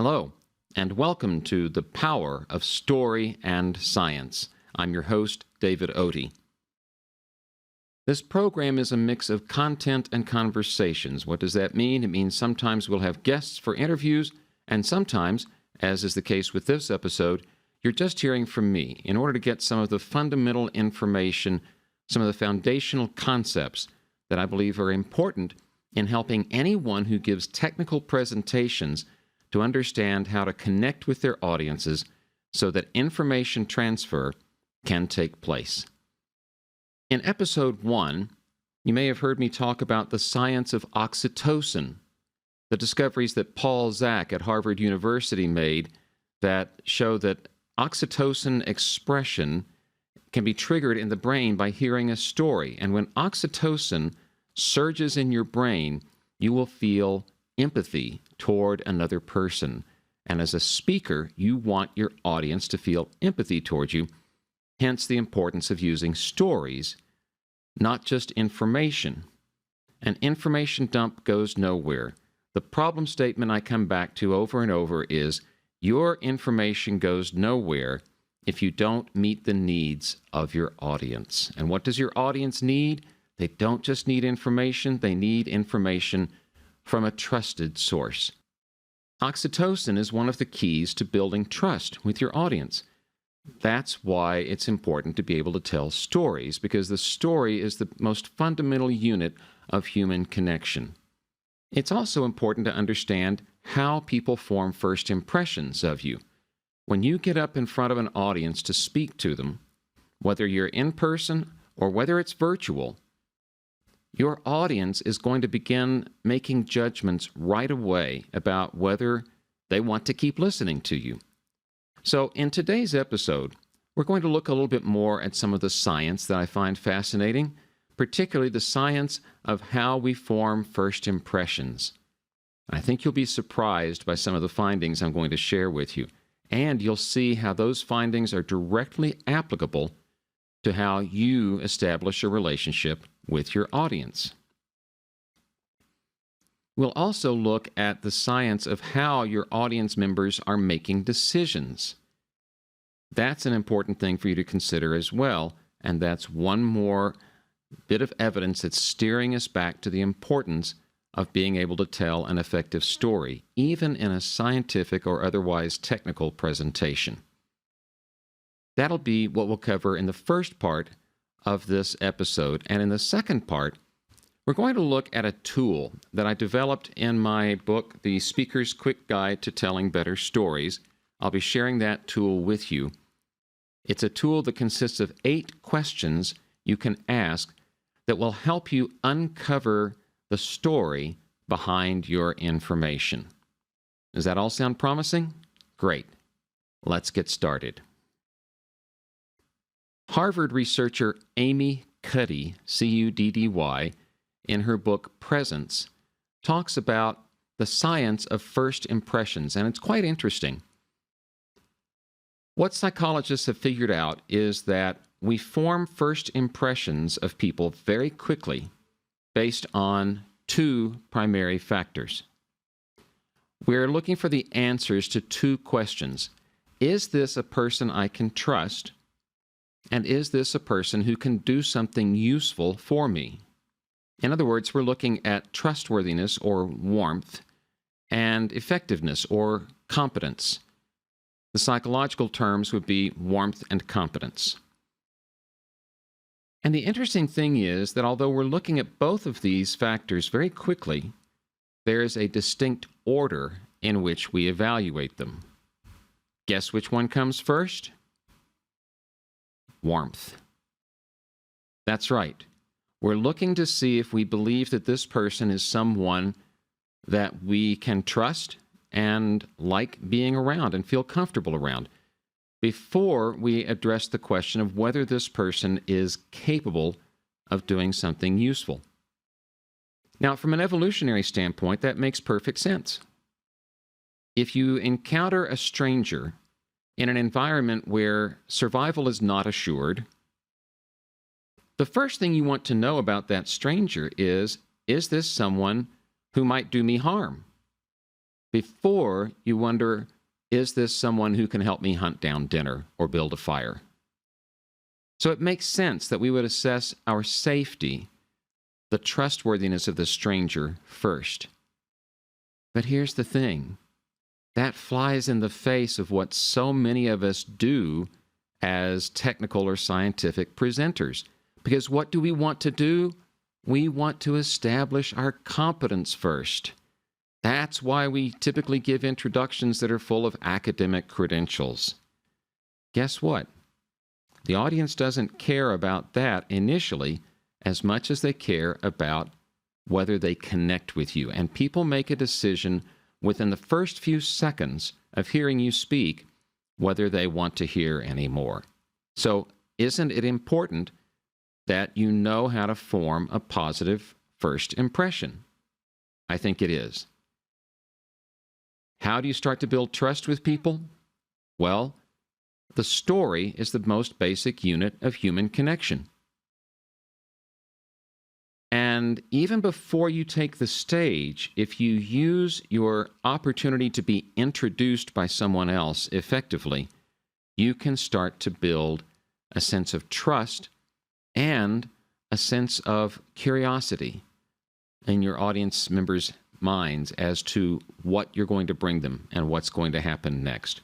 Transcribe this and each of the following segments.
Hello, and welcome to The Power of Story and Science. I'm your host, David Oatey. This program is a mix of content and conversations. What does that mean? It means sometimes we'll have guests for interviews, and sometimes, as is the case with this episode, you're just hearing from me in order to get some of the fundamental information, some of the foundational concepts that I believe are important in helping anyone who gives technical presentations to understand how to connect with their audiences so that information transfer can take place. In episode 1, you may have heard me talk about the science of oxytocin, the discoveries that Paul Zak at Harvard University made that show that oxytocin expression can be triggered in the brain by hearing a story. And when oxytocin surges in your brain, you will feel empathy toward another person. And as a speaker, you want your audience to feel empathy toward you, hence the importance of using stories, not just information. An information dump goes nowhere. The problem statement I come back to over and over is, your information goes nowhere if you don't meet the needs of your audience. And what does your audience need? They don't just need information, they need information from a trusted source. Oxytocin is one of the keys to building trust with your audience. That's why it's important to be able to tell stories, because the story is the most fundamental unit of human connection. It's also important to understand how people form first impressions of you. When you get up in front of an audience to speak to them, whether you're in person or whether it's virtual, your audience is going to begin making judgments right away about whether they want to keep listening to you. So in today's episode, we're going to look a little bit more at some of the science that I find fascinating, particularly the science of how we form first impressions. I think you'll be surprised by some of the findings I'm going to share with you, and you'll see how those findings are directly applicable to how you establish a relationship with your audience. We'll also look at the science of how your audience members are making decisions. That's an important thing for you to consider as well, and that's one more bit of evidence that's steering us back to the importance of being able to tell an effective story, even in a scientific or otherwise technical presentation. That'll be what we'll cover in the first part of this episode. And in the second part, we're going to look at a tool that I developed in my book, The Speaker's Quick Guide to Telling Better Stories. I'll be sharing that tool with you. It's a tool that consists of 8 questions you can ask that will help you uncover the story behind your information. Does that all sound promising? Great. Let's get started. Harvard researcher Amy Cuddy, C-U-D-D-Y, in her book Presence, talks about the science of first impressions, and it's quite interesting. What psychologists have figured out is that we form first impressions of people very quickly based on 2 primary factors. We're looking for the answers to 2 questions. Is this a person I can trust? And is this a person who can do something useful for me? In other words, we're looking at trustworthiness or warmth and effectiveness or competence. The psychological terms would be warmth and competence. And the interesting thing is that although we're looking at both of these factors very quickly, there is a distinct order in which we evaluate them. Guess which one comes first? Warmth. That's right. We're looking to see if we believe that this person is someone that we can trust and like being around and feel comfortable around before we address the question of whether this person is capable of doing something useful. Now, from an evolutionary standpoint, that makes perfect sense. If you encounter a stranger in an environment where survival is not assured, the first thing you want to know about that stranger is this someone who might do me harm? before you wonder, is this someone who can help me hunt down dinner or build a fire? So it makes sense that we would assess our safety, the trustworthiness of the stranger first. But here's the thing. That flies in the face of what so many of us do as technical or scientific presenters. Because what do we want to do? We want to establish our competence first. That's why we typically give introductions that are full of academic credentials. Guess what? The audience doesn't care about that initially as much as they care about whether they connect with you. And people make a decision within the first few seconds of hearing you speak whether they want to hear any more. So isn't it important that you know how to form a positive first impression? I think it is. How do you start to build trust with people? Well, the story is the most basic unit of human connection. And even before you take the stage, if you use your opportunity to be introduced by someone else effectively, you can start to build a sense of trust and a sense of curiosity in your audience members' minds as to what you're going to bring them and what's going to happen next.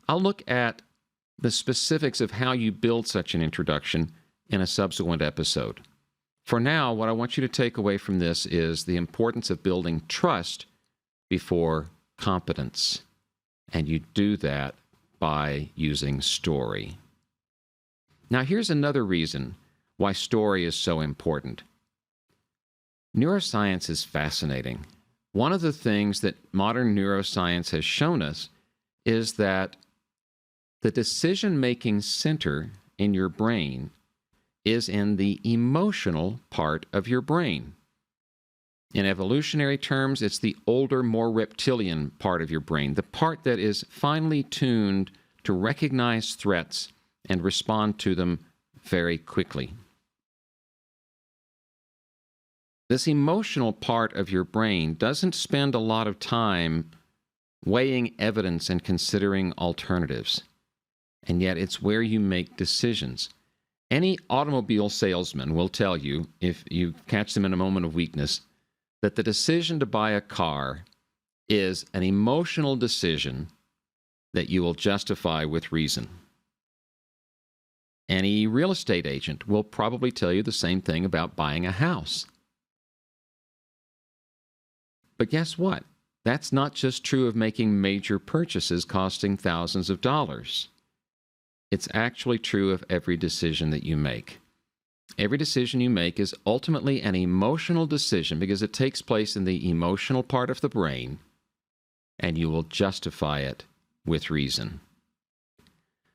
I'll look at the specifics of how you build such an introduction in a subsequent episode. For now, what I want you to take away from this is the importance of building trust before competence. And you do that by using story. Now, here's another reason why story is so important. Neuroscience is fascinating. One of the things that modern neuroscience has shown us is that the decision-making center in your brain is in the emotional part of your brain. In evolutionary terms, it's the older, more reptilian part of your brain, the part that is finely tuned to recognize threats and respond to them very quickly. This emotional part of your brain doesn't spend a lot of time weighing evidence and considering alternatives, and yet it's where you make decisions. Any automobile salesman will tell you, if you catch them in a moment of weakness, that the decision to buy a car is an emotional decision that you will justify with reason. Any real estate agent will probably tell you the same thing about buying a house. But guess what? That's not just true of making major purchases costing thousands of dollars. It's actually true of every decision that you make. Every decision you make is ultimately an emotional decision because it takes place in the emotional part of the brain, and you will justify it with reason.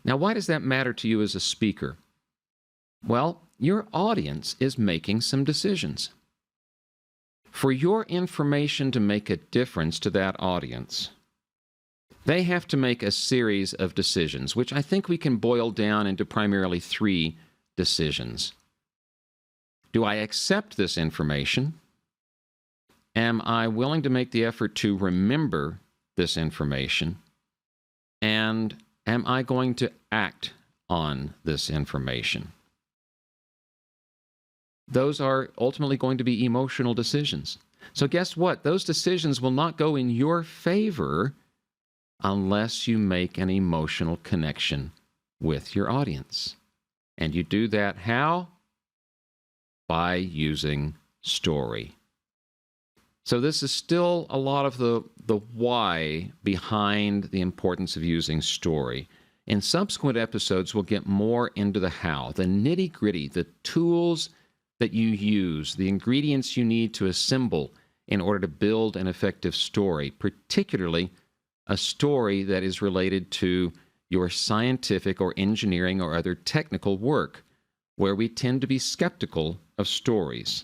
Now, why does that matter to you as a speaker? Well, your audience is making some decisions. For your information to make a difference to that audience, they have to make a series of decisions, which I think we can boil down into primarily 3 decisions. Do I accept this information? Am I willing to make the effort to remember this information? And am I going to act on this information? Those are ultimately going to be emotional decisions. So guess what? Those decisions will not go in your favor unless you make an emotional connection with your audience. And you do that how? By using story. So this is still a lot of the why behind the importance of using story. In subsequent episodes, we'll get more into the how, the nitty-gritty, the tools that you use, the ingredients you need to assemble in order to build an effective story, particularly a story that is related to your scientific or engineering or other technical work, where we tend to be skeptical of stories.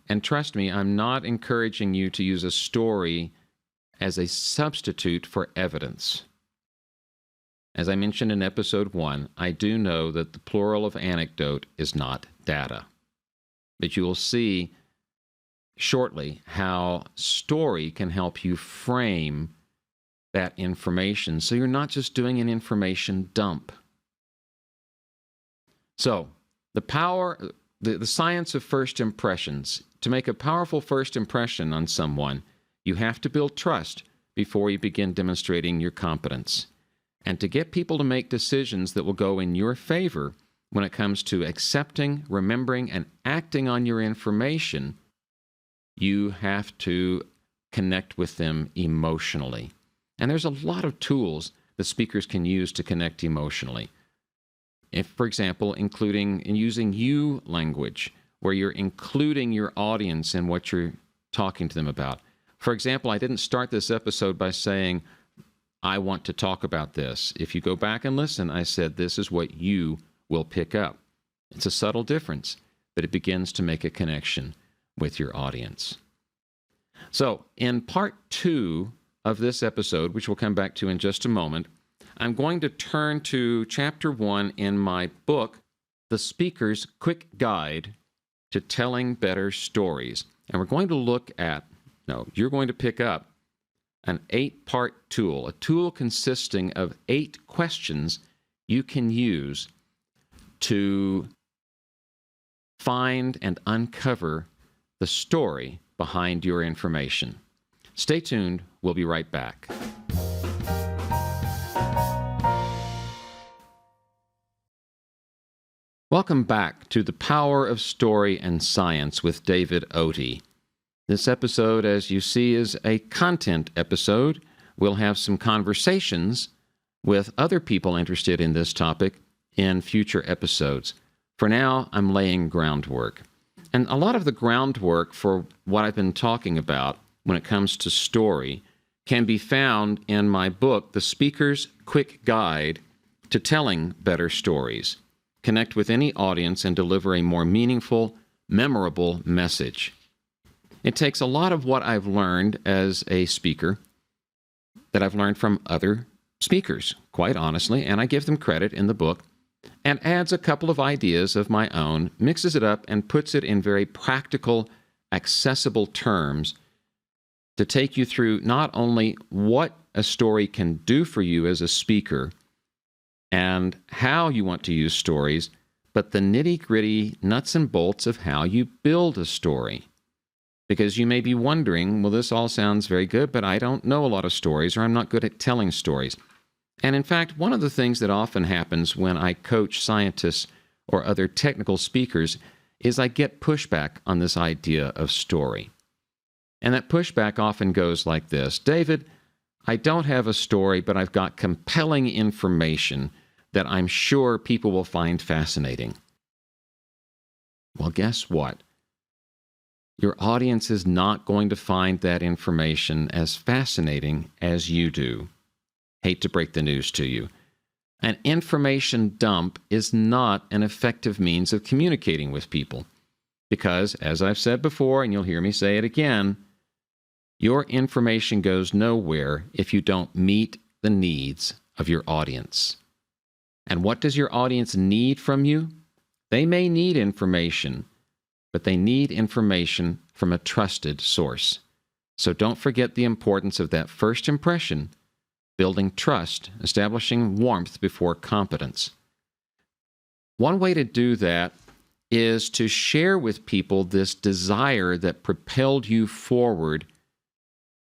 And trust me, I'm not encouraging you to use a story as a substitute for evidence. As I mentioned in episode 1, I do know that the plural of anecdote is not data. But you will see shortly how story can help you frame that information so you're not just doing an information dump. So, the science of first impressions. To make a powerful first impression on someone, you have to build trust before you begin demonstrating your competence. And to get people to make decisions that will go in your favor when it comes to accepting, remembering, and acting on your information, you have to connect with them emotionally. And there's a lot of tools that speakers can use to connect emotionally. If, for example, including and using you language, where you're including your audience in what you're talking to them about. For example, I didn't start this episode by saying, I want to talk about this. If you go back and listen, I said, this is what you will pick up. It's a subtle difference, but it begins to make a connection with your audience. So, in part 2 of this episode, which we'll come back to in just a moment, I'm going to turn to chapter 1 in my book, The Speaker's Quick Guide to Telling Better Stories. And we're going to look at, you're going to pick up an 8-part tool, a tool consisting of 8 questions you can use to find and uncover the story behind your information. Stay tuned. We'll be right back. Welcome back to The Power of Story and Science with David Oatey. This episode, as you see, is a content episode. We'll have some conversations with other people interested in this topic in future episodes. For now, I'm laying groundwork. And a lot of the groundwork for what I've been talking about when it comes to story can be found in my book, The Speaker's Quick Guide to Telling Better Stories. Connect with any audience and deliver a more meaningful, memorable message. It takes a lot of what I've learned as a speaker that I've learned from other speakers, quite honestly, and I give them credit in the book, and adds a couple of ideas of my own, mixes it up, and puts it in very practical, accessible terms to take you through not only what a story can do for you as a speaker and how you want to use stories, but the nitty-gritty nuts and bolts of how you build a story. Because you may be wondering, well, this all sounds very good, but I don't know a lot of stories, or I'm not good at telling stories. And in fact, one of the things that often happens when I coach scientists or other technical speakers is I get pushback on this idea of story. And that pushback often goes like this: David, I don't have a story, but I've got compelling information that I'm sure people will find fascinating. Well, guess what? Your audience is not going to find that information as fascinating as you do. Hate to break the news to you. An information dump is not an effective means of communicating with people because, as I've said before, and you'll hear me say it again, your information goes nowhere if you don't meet the needs of your audience. And what does your audience need from you? They may need information, but they need information from a trusted source. So don't forget the importance of that first impression, building trust, establishing warmth before competence. One way to do that is to share with people this desire that propelled you forward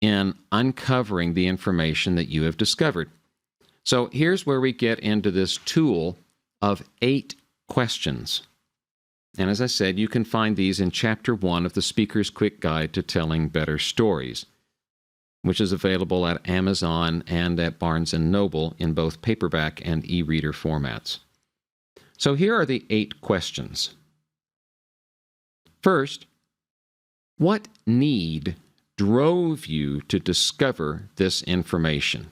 in uncovering the information that you have discovered. So here's where we get into this tool of 8 questions. And as I said, you can find these in Chapter 1 of The Speaker's Quick Guide to Telling Better Stories, which is available at Amazon and at Barnes & Noble in both paperback and e-reader formats. So here are the 8 questions. First, what need drove you to discover this information?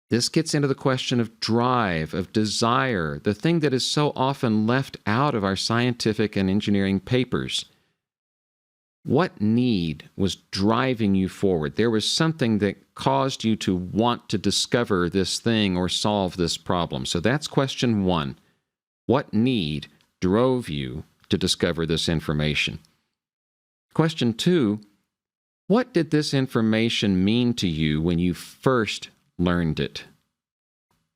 This gets into the question of drive, of desire, the thing that is so often left out of our scientific and engineering papers. What need was driving you forward? There was something that caused you to want to discover this thing or solve this problem. So that's question 1. What need drove you to discover this information? Question 2, what did this information mean to you when you first learned it?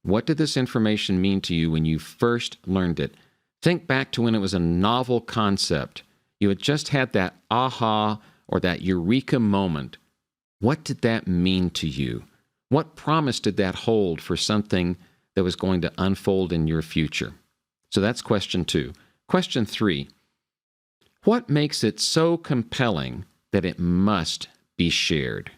What did this information mean to you when you first learned it? Think back to when it was a novel concept. You had just had that aha or that eureka moment. What did that mean to you? What promise did that hold for something that was going to unfold in your future? So that's question 2. Question 3, what makes it so compelling that it must be shared?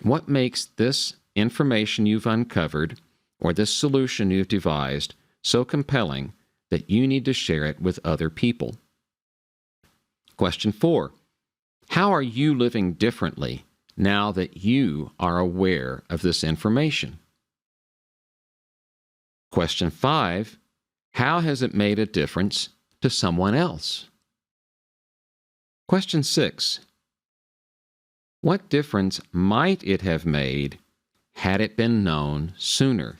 What makes this information you've uncovered or this solution you've devised so compelling that you need to share it with other people? Question 4, how are you living differently now that you are aware of this information? Question 5, how has it made a difference to someone else? Question 6, what difference might it have made had it been known sooner?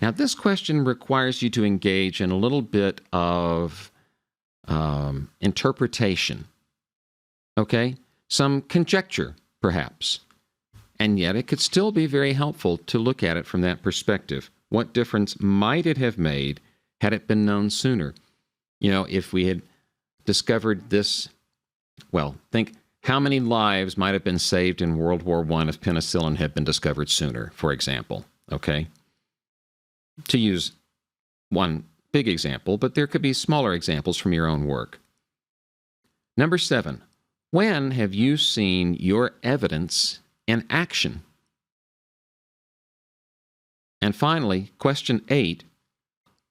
Now, this question requires you to engage in a little bit of interpretation, okay? Some conjecture, perhaps. And yet it could still be very helpful to look at it from that perspective. What difference might it have made had it been known sooner? You know, if we had discovered this, well, think how many lives might have been saved in World War I if penicillin had been discovered sooner, for example, okay? To use one big example, but there could be smaller examples from your own work. Number 7, when have you seen your evidence in action? And finally, question 8,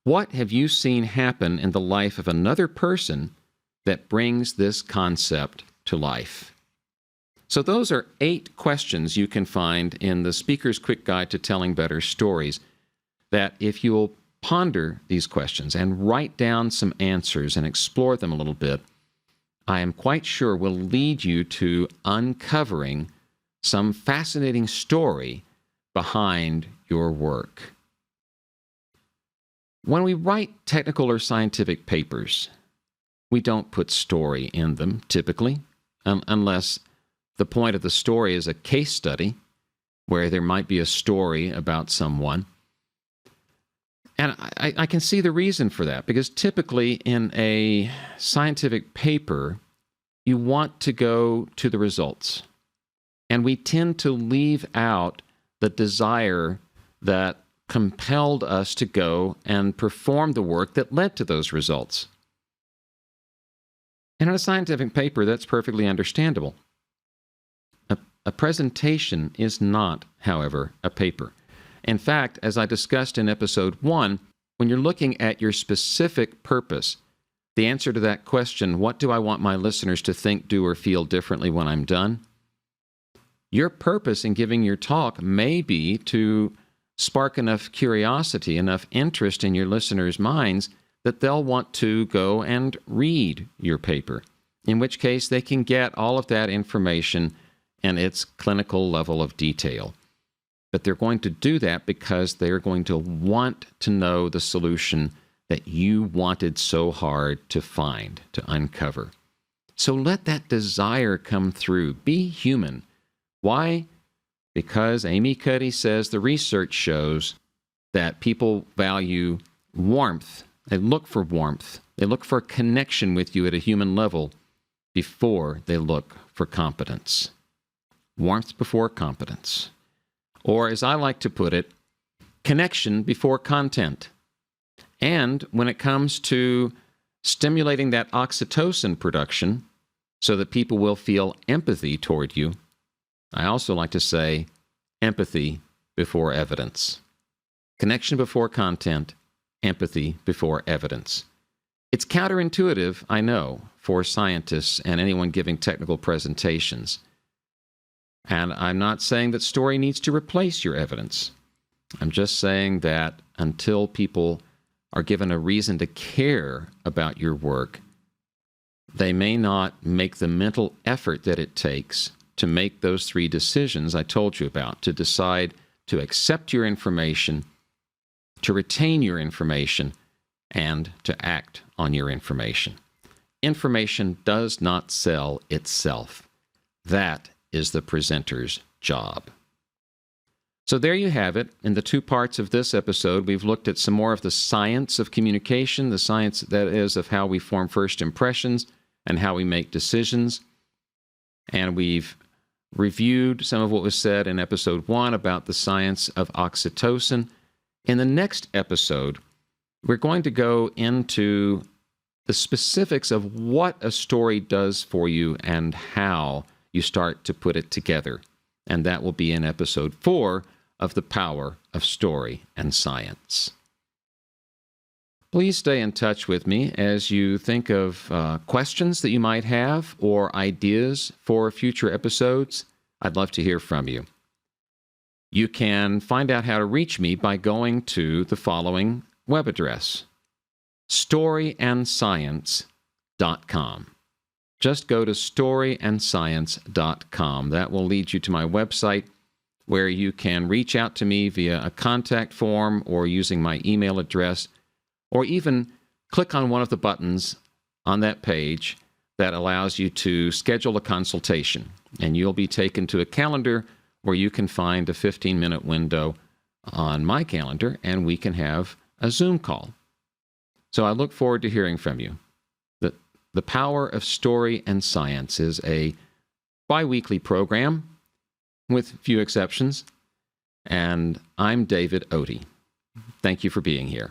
what have you seen happen in the life of another person that brings this concept to life? So those are 8 questions you can find in the Speaker's Quick Guide to Telling Better Stories that if you will ponder these questions and write down some answers and explore them a little bit, I am quite sure will lead you to uncovering some fascinating story behind your work. When we write technical or scientific papers, we don't put story in them, typically, unless the point of the story is a case study where there might be a story about someone. And I can see the reason for that, because typically in a scientific paper, you want to go to the results. And we tend to leave out the desire that compelled us to go and perform the work that led to those results. And in a scientific paper, that's perfectly understandable. A presentation is not, however, a paper. In fact, as I discussed in episode 1, when you're looking at your specific purpose, the answer to that question, what do I want my listeners to think, do, or feel differently when I'm done? Your purpose in giving your talk may be to spark enough curiosity, enough interest in your listeners' minds that they'll want to go and read your paper, in which case they can get all of that information and its clinical level of detail. But they're going to do that because they're going to want to know the solution that you wanted so hard to find, to uncover. So let that desire come through. Be human. Why? Because Amy Cuddy says the research shows that people value warmth. They look for warmth. They look for a connection with you at a human level before they look for competence. Warmth before competence. Or, as I like to put it, connection before content. And when it comes to stimulating that oxytocin production so that people will feel empathy toward you, I also like to say empathy before evidence. Connection before content, empathy before evidence. It's counterintuitive, I know, for scientists and anyone giving technical presentations. And I'm not saying that story needs to replace your evidence. I'm just saying that until people are given a reason to care about your work, they may not make the mental effort that it takes to make those 3 decisions I told you about, to decide to accept your information, to retain your information, and to act on your information. Information does not sell itself. That is the presenter's job. So there you have it. In the 2 parts of this episode, we've looked at some more of the science of communication, the science, that is, of how we form first impressions and how we make decisions. And we've reviewed some of what was said in episode 1 about the science of oxytocin. In the next episode, we're going to go into the specifics of what a story does for you and how you start to put it together. And that will be in episode 4 of The Power of Story and Science. Please stay in touch with me as you think of questions that you might have or ideas for future episodes. I'd love to hear from you. You can find out how to reach me by going to the following web address: storyandscience.com. Just go to storyandscience.com. That will lead you to my website, where you can reach out to me via a contact form or using my email address, or even click on one of the buttons on that page that allows you to schedule a consultation. And you'll be taken to a calendar where you can find a 15-minute window on my calendar, and we can have a Zoom call. So I look forward to hearing from you. The Power of Story and Science is a bi-weekly program, with few exceptions, and I'm David Oatey. Thank you for being here.